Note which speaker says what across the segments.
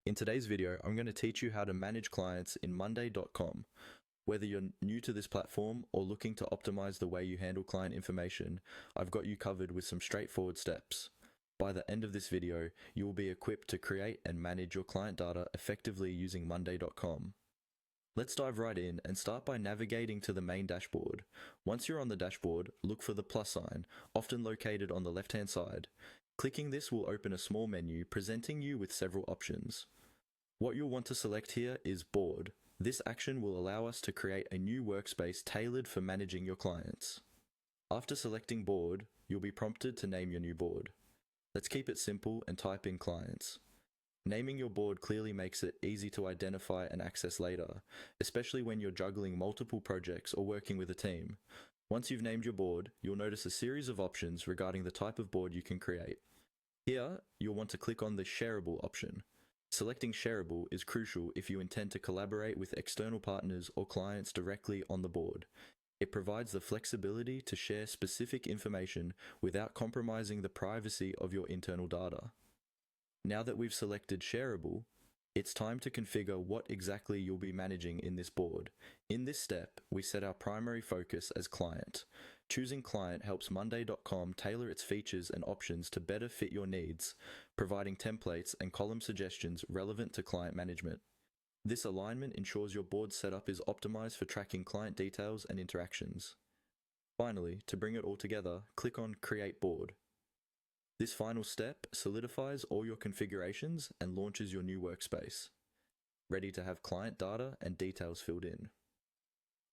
Speaker 1: In today's video, I'm going to teach you how to manage clients in monday.com. Whether you're new to this platform or looking to optimize the way you handle client information, I've got you covered with some straightforward steps. By the end of this video, you will be equipped to create and manage your client data effectively using monday.com. Let's dive right in and start by navigating to the main dashboard. Once you're on the dashboard, look for the plus sign, often located on the left-hand side. Clicking this will open a small menu presenting you with several options. What you'll want to select here is Board. This action will allow us to create a new workspace tailored for managing your clients. After selecting Board, you'll be prompted to name your new board. Let's keep it simple and type in Clients. Naming your board clearly makes it easy to identify and access later, especially when you're juggling multiple projects or working with a team. Once you've named your board, you'll notice a series of options regarding the type of board you can create. Here, you'll want to click on the Shareable option. Selecting Shareable is crucial if you intend to collaborate with external partners or clients directly on the board. It provides the flexibility to share specific information without compromising the privacy of your internal data. Now that we've selected Shareable, it's time to configure what exactly you'll be managing in this board. In this step, we set our primary focus as Client. Choosing Client helps monday.com tailor its features and options to better fit your needs, providing templates and column suggestions relevant to client management. This alignment ensures your board setup is optimized for tracking client details and interactions. Finally, to bring it all together, click on Create Board. This final step solidifies all your configurations and launches your new workspace, ready to have client data and details filled in.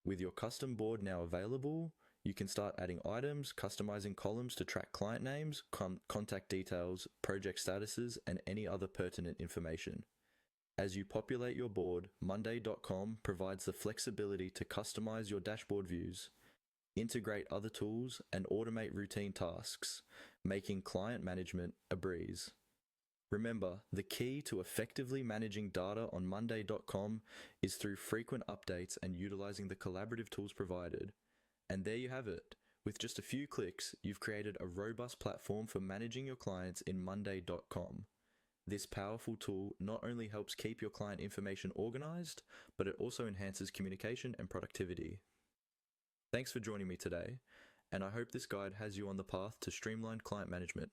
Speaker 1: With your custom board now available, you can start adding items, customizing columns to track client names, contact details, project statuses, and any other pertinent information. As you populate your board, monday.com provides the flexibility to customize your dashboard views, integrate other tools, and automate routine tasks, making client management a breeze. Remember, the key to effectively managing data on monday.com is through frequent updates and utilizing the collaborative tools provided. And there you have it. With just a few clicks, you've created a robust platform for managing your clients in monday.com. This powerful tool not only helps keep your client information organized, but it also enhances communication and productivity. Thanks for joining me today, and I hope this guide has you on the path to streamlined client management.